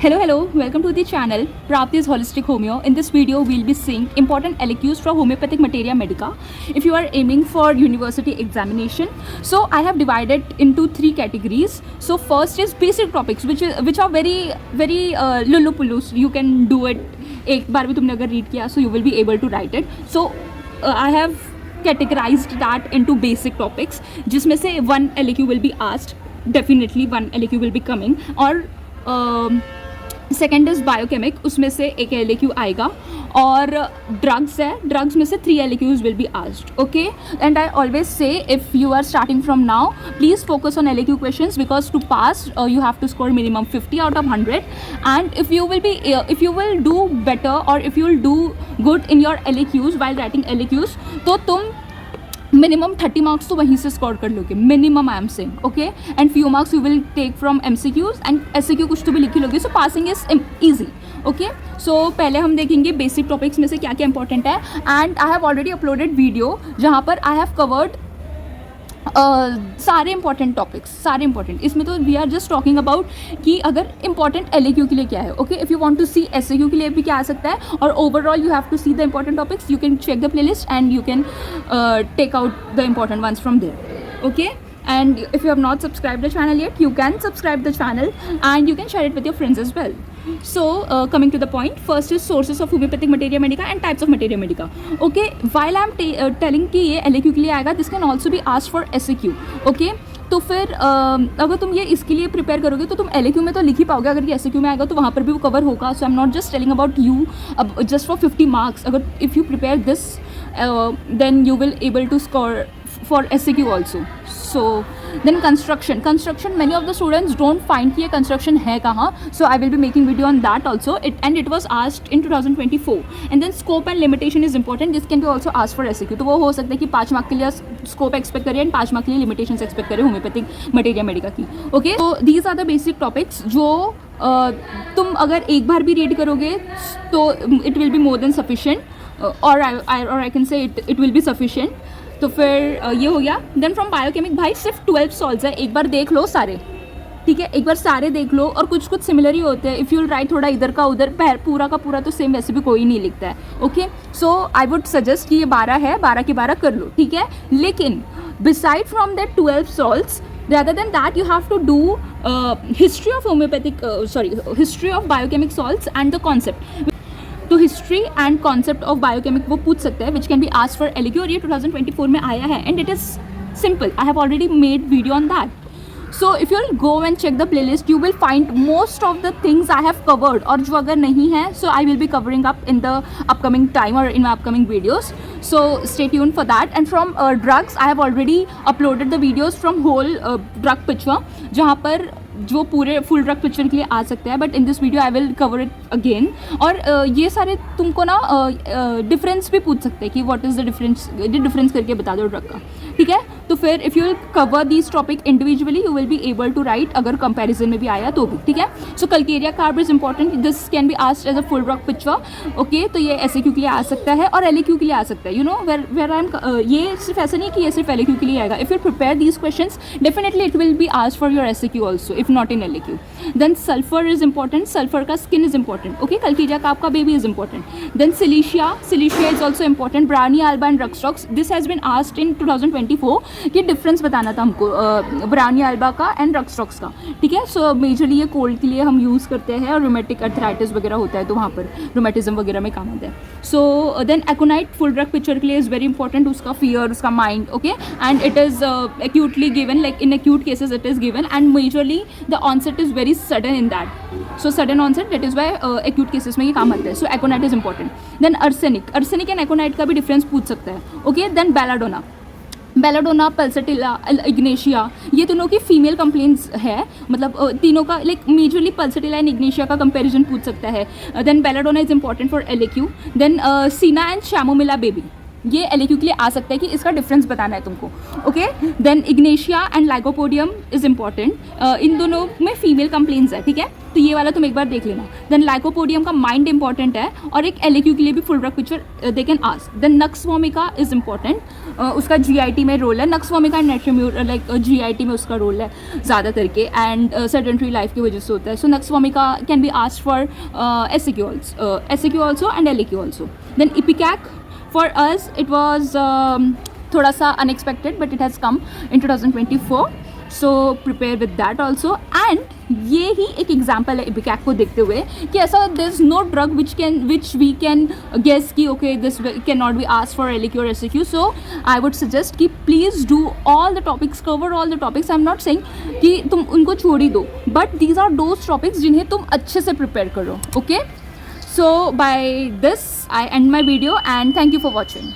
Hello, welcome to the channel Prapti's Holistic Homeo. In this video, we'll be seeing important LQs from homeopathic materia medica. If you are aiming for university examination, so I have divided into three categories. So first is basic topics, which are very lulupulus. You can do it. एक बार भी तुमने अगर read किया, so you will be able to write it. So I have categorized that into basic topics, जिसमें से one LQ will be asked. Definitely one LQ will be coming. और second is biochemic, उसमें से एक LQ आएगा. और drugs है, drugs में से 3 LQs will be asked. Okay, and I always say if you are starting from now, please focus on LQ questions because to pass you have to score minimum 50 out of 100. And if you will do better और if you will do good in your LQs while writing LQs, तो तुम minimum 30 marks तो वहीं से score कर लोगे, minimum I am saying. Okay, and few marks you will take from MCQs and SCQ कुछ तो भी लिखी लोगे. So passing is easy. Okay, so पहले हम देखेंगे बेसिक टॉपिक्स में से क्या क्या इंपॉर्टेंट है. And I have already uploaded video जहाँ पर आई हैव कवर्ड सारे इंपॉर्टेंट टॉपिक्स, सारे इंपॉर्टेंट. इसमें तो we are just talking about कि अगर इंपॉर्टेंट LQ के लिए क्या है. Okay, if you want to see SAQ के लिए भी क्या आ सकता है, और overall you have to see the important topics. You can check the playlist and you can take out the important ones from there. Okay, and if you have not subscribed the channel yet, you can subscribe the channel and you can share it with your friends as well. So coming to the point, first is sources of homeopathic materia medica and types of materia medica. Okay, while I am telling कि ये LQ के लिए आएगा, this can also be asked for SAQ. Okay, तो फिर अगर तुम ये इसके लिए प्रिपेयर करोगे तो तुम LQ में तो लिख ही पाओगे. अगर ये SAQ में आएगा तो वहाँ पर भी वो कवर होगा. So I am not just telling about you just for 50 marks. अगर if you prepare this then you will able to score for SAQ also. So then construction, many of the students don't find कि ये construction है कहाँ. So I will be making video on that also. It was asked in 2024. And then scope and limitation is important. This can be also asked for SAQ. तो वो हो सकता है कि 5 मार्क के लिए scope expect करें and 5 मार्क के लिए limitations expect करें homeopathic materia medica की. Okay, so these are the basic topics जो तुम अगर एक बार भी read करोगे तो it will be more than sufficient. और I can say it will be sufficient. तो फिर ये हो गया. देन फ्रॉम बायोकेमिक भाई सिर्फ 12 सॉल्व्स है, एक बार देख लो सारे. ठीक है, एक बार सारे देख लो. और कुछ सिमिलर ही होते हैं. इफ़ यू राइट थोड़ा इधर का उधर, पूरा का पूरा तो सेम वैसे भी कोई नहीं लिखता है. Okay, so I would suggest कि ये 12 है, 12 के 12 कर लो. ठीक है, लेकिन beside from that 12 solves, rather than that you have to do history of biochemic salts and the concept. तो history and concept of biochemic वो पूछ सकते हैं, which can be asked for LQ. और ये 2024 में आया है and it is simple. I have already made video on that. So if you will go and check the play list, you will find most of the things I have covered. और जो अगर नहीं है, so I will be covering up in the upcoming time और in my upcoming videos. So stay tune for that. And from drugs I have already uploaded the videos from whole drug picture, जहाँ पर जो पूरे full drug picture के लिए आ सकते हैं. But in this video I will cover it again. और ये सारे तुमको ना डिफरेंस भी पूछ सकते हैं कि व्हाट इज़ द डिफरेंस करके बता दो ड्रग का. ठीक है, तो फिर if you will cover these topic individually, you will be able to write अगर कंपैरिजन में भी आया तो भी. ठीक है, so calcarea carb is important. This can be asked as a full drug picture. Okay, तो ये SAQ के लिए आ सकता है और LQ के लिए आ सकता है. You know where I am, ये सिर्फ ऐसा नहीं कि ये सिर्फ LQ के लिए आएगा. If you prepare these question, definitely it will be asked for your SAQ also, if not in LQ. Then sulfur is important. Sulfur का skin is important. Okay, Calcaria carp का baby is important. Then silicia is also important. Brownie alba and Ruxtox. This has been asked in 2024 कि difference बताना था हमको Brownie alba का and Ruxtox का. ठीक है, सो मेजरली ये कोल्ड के लिए हम यूज़ करते हैं और रोमेटिक अर्थराइटिस वगैरह होता है तो वहाँ पर रोमेटिज्म वगैरह में काम आता है. So then aconite full drug picture के लिए इज़ वेरी इंपॉर्टेंट. उसका फियर, उसका mind. Okay, and it is acutely given, like in acute cases it is given and majorly the onset is very sudden in that. So sudden onset, that is why acute cases में ये काम आता है. So aconite is important. Then arsenic and aconite का भी difference पूछ सकता है. Okay, then belladonna, pulsatilla, ignatia, ये तीनों की फीमेल कंप्लेंट्स है. मतलब तीनों का like majorly pulsatilla and ignatia का कंपैरिजन पूछ सकता है. Then belladonna is important for LQ. Then cina and chamomilla baby, ये LQ के लिए आ सकता है कि इसका डिफरेंस बताना है तुमको. Okay, then ignatia and lycopodium is important. इन दोनों में फीमेल कंप्लेंट्स है. ठीक है, तो ये वाला तुम एक बार देख लेना. देन लाइकोपोडियम का माइंड इंपॉर्टेंट है, और एक LAQ के लिए भी full drug picture they can ask. Then nux vomica is important, उसका GIT में रोल है. नक्स वोमिका नाइट्रोम्यूर लाइक GIT में उसका रोल है ज़्यादा करके, एंड सेडेंटरी लाइफ की वजह से होता है. So nux vomica can be asked for SAQ also and LAQ also. Then ipecac for us it was थोड़ा सा unexpected, but it has come in 2024. So prepare with that also. And ये ही एक एग्जाम्पल है इपिकैक को देखते हुए कि ऐसा there is no drug which we can guess कि okay this can not be asked for LAQ और SAQ. So I would suggest कि please do all the topics, cover all the topics. I am not saying कि तुम उनको छोड़ ही दो, but these are those topics जिन्हें तुम अच्छे से प्रिपेयर करो. Okay, so by this I end my video and thank you for watching.